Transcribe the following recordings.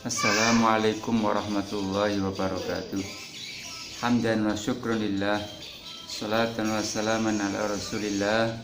Assalamualaikum warahmatullahi wabarakatuh. Hamdan wa syukrunillah, salatan wa salaman ala rasulillah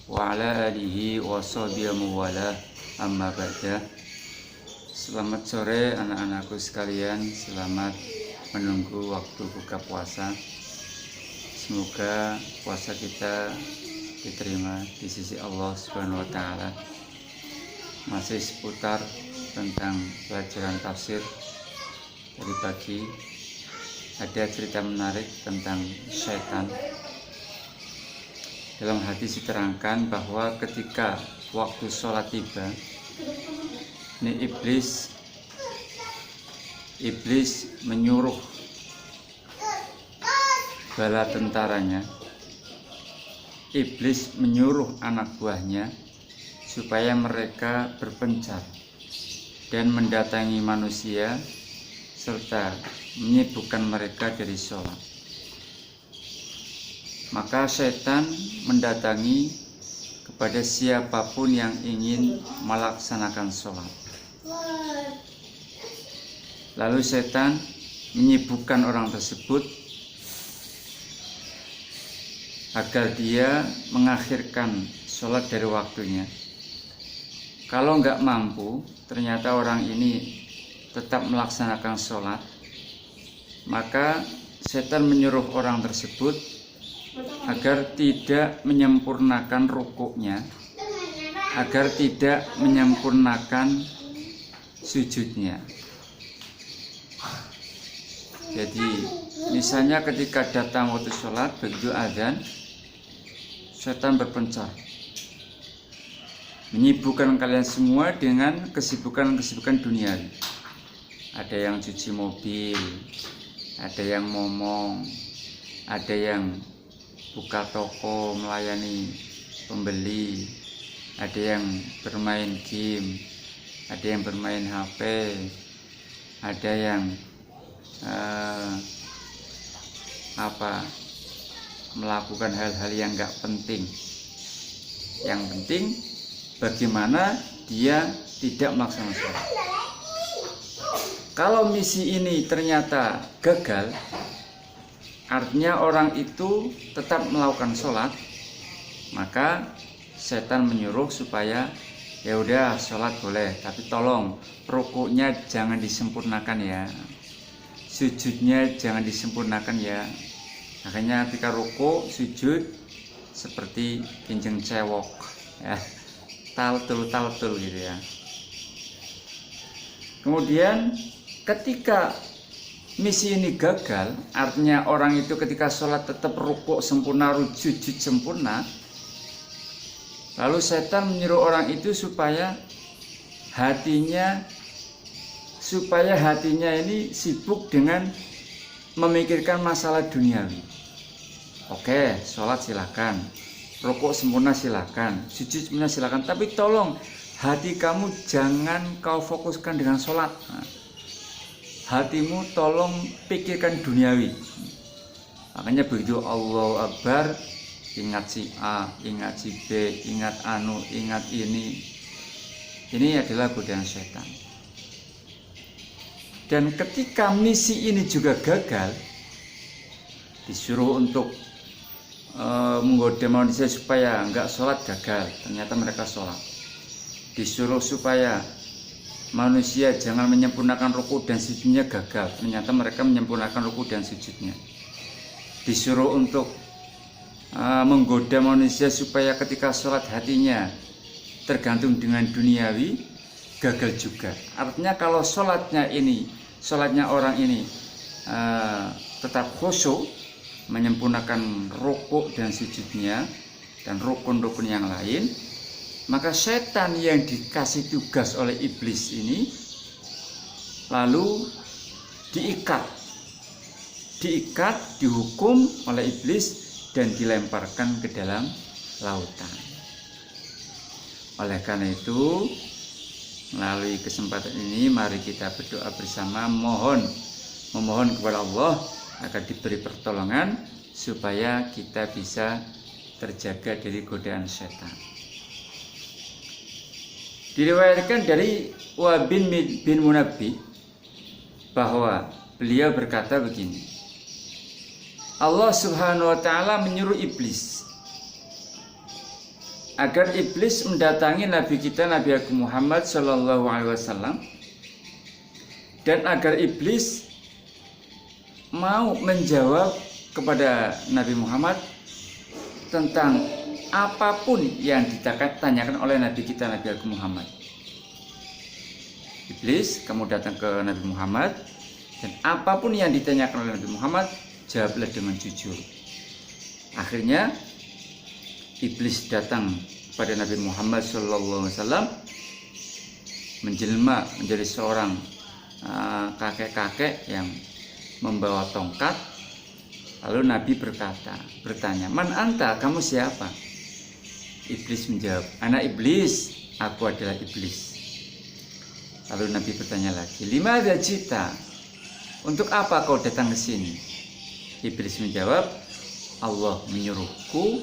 wa ala alihi wa sahbihi muwala, amma ba'da. Selamat sore anak-anakku sekalian, selamat menunggu waktu buka puasa. Semoga puasa kita diterima di sisi Allah Subhanahu wa taala. Masih seputar tentang pelajaran tafsir dari pagi. Ada cerita menarik tentang syaitan. Dalam hadis diterangkan bahwa ketika waktu sholat tiba, ini iblis menyuruh bala tentaranya, iblis menyuruh anak buahnya supaya mereka berpencar dan mendatangi manusia serta menyibukkan mereka dari sholat. Maka setan mendatangi kepada siapapun yang ingin melaksanakan sholat. Lalu setan menyibukkan orang tersebut agar dia mengakhirkan sholat dari waktunya. Kalau nggak mampu, ternyata orang ini tetap melaksanakan sholat, maka setan menyuruh orang tersebut agar tidak menyempurnakan rukuknya, agar tidak menyempurnakan sujudnya. Jadi misalnya ketika datang waktu sholat, begitu azan, setan berpencar, menyibukkan kalian semua dengan kesibukan-kesibukan duniawi. Ada yang cuci mobil, ada yang ngomong, ada yang buka toko melayani pembeli, ada yang bermain game, ada yang bermain HP, ada yang melakukan hal-hal yang nggak penting. Yang penting bagaimana dia tidak melaksanakan sholat. Kalau misi ini ternyata gagal, artinya orang itu tetap melakukan sholat, maka setan menyuruh supaya ya udah sholat boleh, tapi tolong rukuknya jangan disempurnakan ya, sujudnya jangan disempurnakan ya. Makanya ketika rukuk sujud seperti kinjeng cewok ya, taltul gitu ya. Kemudian ketika misi ini gagal, artinya orang itu ketika sholat tetap rukuk sempurna, sujud sempurna, lalu setan menyuruh orang itu supaya hatinya ini sibuk dengan memikirkan masalah duniawi. Oke, sholat silakan, rukuk sempurna silakan, sujud sempurna silakan, tapi tolong hati kamu jangan kau fokuskan dengan sholat. Hatimu tolong pikirkan duniawi. Makanya begitu Allahu Akbar, ingat si A, ingat si B, ingat anu, ingat ini. Ini adalah godaan setan. Dan ketika misi ini juga gagal, disuruh untuk menggoda manusia supaya enggak sholat, gagal. Ternyata mereka sholat. Disuruh supaya manusia jangan menyempurnakan rukuk dan sujudnya, gagal. Ternyata mereka menyempurnakan rukuk dan sujudnya. Disuruh untuk menggoda manusia supaya ketika sholat hatinya tergantung dengan duniawi, gagal juga. Artinya kalau sholatnya orang ini tetap khusyuk, menyempurnakan rukuk dan sujudnya dan rukun-rukun yang lain, maka setan yang dikasih tugas oleh iblis ini lalu diikat, dihukum oleh iblis dan dilemparkan ke dalam lautan. Oleh karena itu, melalui kesempatan ini mari kita berdoa bersama, memohon kepada Allah agar diberi pertolongan supaya kita bisa terjaga dari godaan setan. Diriwayatkan dari Wahb bin Munabbih bahwa beliau berkata begini, Allah Subhanahu wa Ta'ala menyuruh iblis agar iblis mendatangi Nabi kita Nabi Agung Muhammad Sallallahu Alaihi Wasallam, dan agar iblis mau menjawab kepada Nabi Muhammad tentang apapun yang ditanyakan oleh Nabi kita Nabi Agung Muhammad. Iblis, kamu datang ke Nabi Muhammad, dan apapun yang ditanyakan oleh Nabi Muhammad, jawablah dengan jujur. Akhirnya iblis datang kepada Nabi Muhammad SAW, menjelma menjadi seorang kakek-kakek yang membawa tongkat. Lalu Nabi bertanya, "Man anta, kamu siapa?" Iblis menjawab, "Ana iblis, aku adalah iblis." Lalu Nabi bertanya lagi, "Limadza jita? Untuk apa kau datang ke sini?" Iblis menjawab, "Allah menyuruhku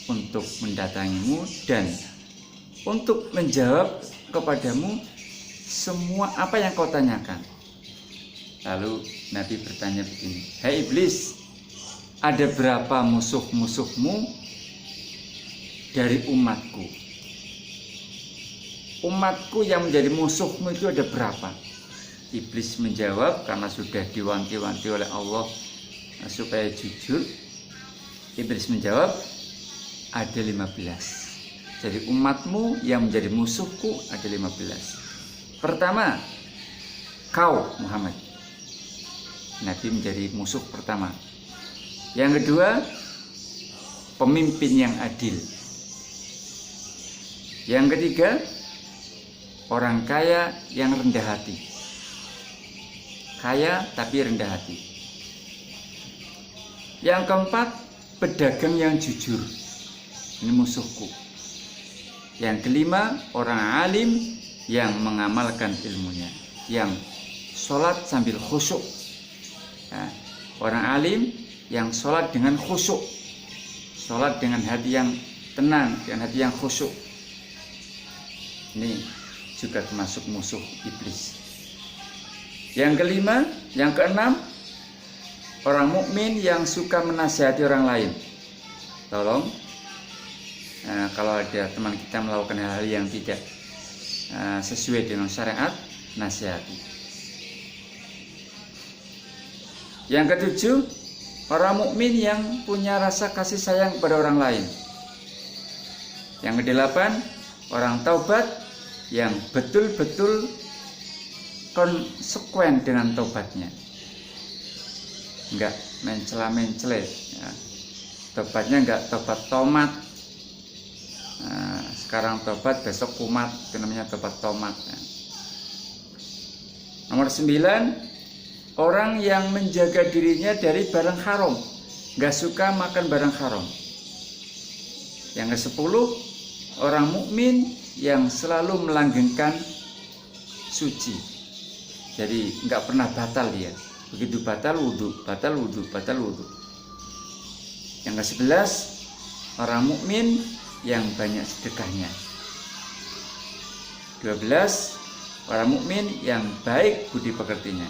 untuk mendatangimu dan untuk menjawab kepadamu semua apa yang kau tanyakan." Lalu Nabi bertanya begini, "Hai iblis, ada berapa musuh-musuhmu dari umatku? Umatku yang menjadi musuhmu itu ada berapa?" Iblis menjawab, karena sudah diwanti-wanti oleh Allah supaya jujur. Iblis menjawab, ada 15. Jadi umatmu yang menjadi musuhku ada 15. Pertama, kau Muhammad. Nabi menjadi musuh pertama. Yang kedua, pemimpin yang adil. Yang ketiga, orang kaya yang rendah hati. Kaya tapi rendah hati. Yang keempat, pedagang yang jujur. Ini musuhku. Yang kelima, orang alim yang mengamalkan ilmunya, yang sholat sambil khusyuk. Nah, orang alim yang sholat dengan khusyuk, sholat dengan hati yang tenang, dengan hati yang khusyuk. Ini juga termasuk musuh iblis. Yang kelima, yang keenam, orang mukmin yang suka menasihati orang lain. Tolong, kalau ada teman kita melakukan hal-hal yang tidak sesuai dengan syariat, nasihati. Yang ketujuh, orang mukmin yang punya rasa kasih sayang kepada orang lain. Yang kedelapan, orang taubat yang betul-betul konsekuen dengan taubatnya, enggak mencela-mencele ya. Tobatnya enggak tobat tomat. Nah, sekarang tobat, besok kumat, itu namanya tobat tomat ya. Nomor 9, orang yang menjaga dirinya dari barang haram, enggak suka makan barang haram. Yang ke-10, orang mukmin yang selalu melanggengkan suci. Jadi enggak pernah batal dia. Begitu batal wudhu, batal wudhu, batal wudhu. Yang ke-11, orang mukmin yang banyak sedekahnya. 12, orang mukmin yang baik budi pekertinya.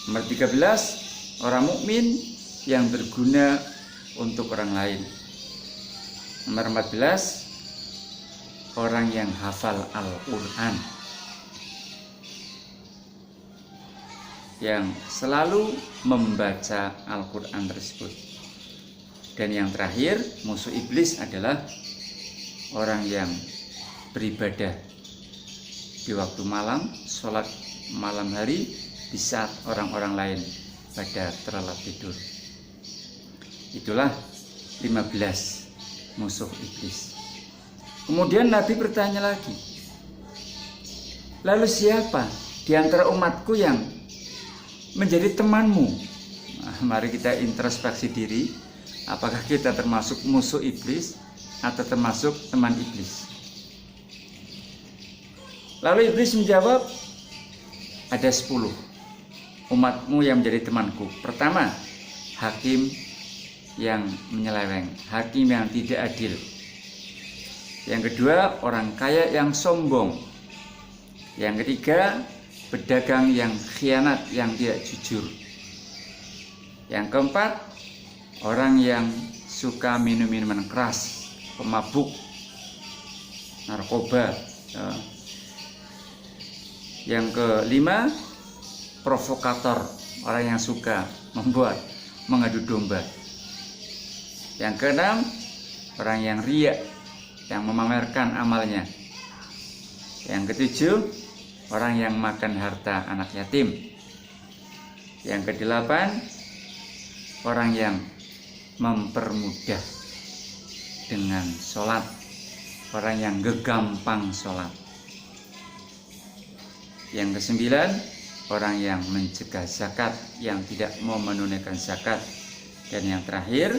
Nomor 13, orang mukmin yang berguna untuk orang lain. Nomor 14, orang yang hafal Al-Quran, yang selalu membaca Al-Quran tersebut. Dan yang terakhir, musuh iblis adalah orang yang beribadah di waktu malam, sholat malam hari di saat orang-orang lain pada terlelap tidur. Itulah 15 musuh iblis. Kemudian Nabi bertanya lagi, lalu siapa di antara umatku yang menjadi temanmu? Nah, mari kita introspeksi diri, apakah kita termasuk musuh iblis atau termasuk teman iblis? Lalu iblis menjawab, ada 10 umatmu yang menjadi temanku. Pertama, hakim yang menyeleweng, hakim yang tidak adil. Yang kedua, orang kaya yang sombong. Yang ketiga, pedagang yang khianat, yang tidak jujur. Yang keempat, orang yang suka minum minuman keras, pemabuk, narkoba. Yang kelima, provokator, orang yang suka mengadu domba. Yang keenam, orang yang riya, yang memamerkan amalnya. Yang ketujuh, orang yang makan harta anak yatim. Yang kedelapan, orang yang mempermudah dengan sholat, orang yang gegampang sholat. Yang kesembilan, orang yang mencegah zakat, yang tidak mau menunaikan zakat. Dan yang terakhir,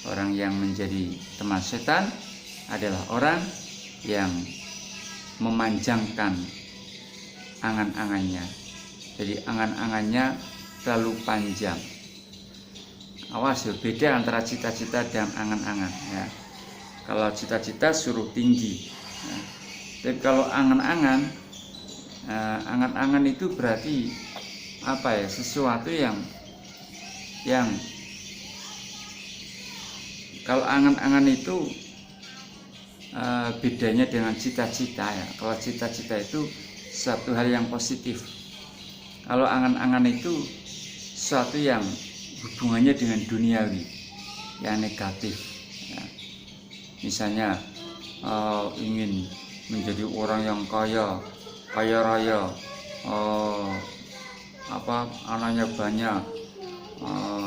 orang yang menjadi teman setan adalah orang yang memanjangkan angan-angannya. Jadi angan-angannya terlalu panjang. Awas ya, beda antara cita-cita dan angan-angan ya. Kalau cita-cita suruh tinggi ya. Tapi kalau angan-angan, angan-angan itu berarti apa ya, sesuatu yang kalau angan-angan itu bedanya dengan cita-cita ya. Kalau cita-cita itu satu hal yang positif. Kalau angan-angan itu sesuatu yang hubungannya dengan duniawi, yang negatif ya. Misalnya ingin menjadi orang yang kaya raya, anaknya banyak,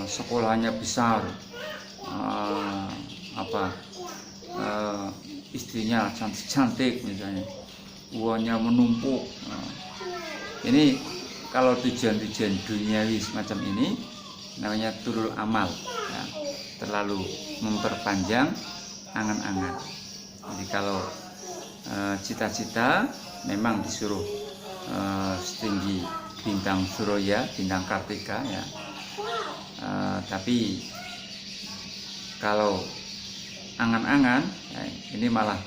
sekolahnya besar, istrinya cantik misalnya, uangnya menumpuk. Ini kalau tujuan-tujuan duniawi semacam ini namanya tulul amal ya, terlalu memperpanjang angan-angan. Jadi kalau cita-cita memang disuruh setinggi bintang Surya, bintang Kartika ya. Tapi kalau angan-angan ya, ini malah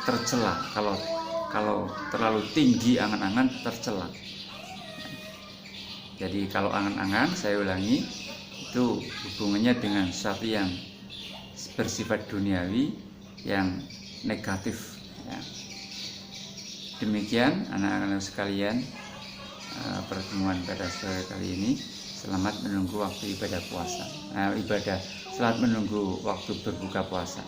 tercela. Kalau terlalu tinggi angan-angan tercela. Jadi kalau angan-angan, saya ulangi, itu hubungannya dengan sesuatu yang bersifat duniawi, yang negatif ya. Demikian anak-anak sekalian, pertemuan pada sore kali ini. Selamat menunggu waktu ibadah puasa. Selamat menunggu waktu berbuka puasa.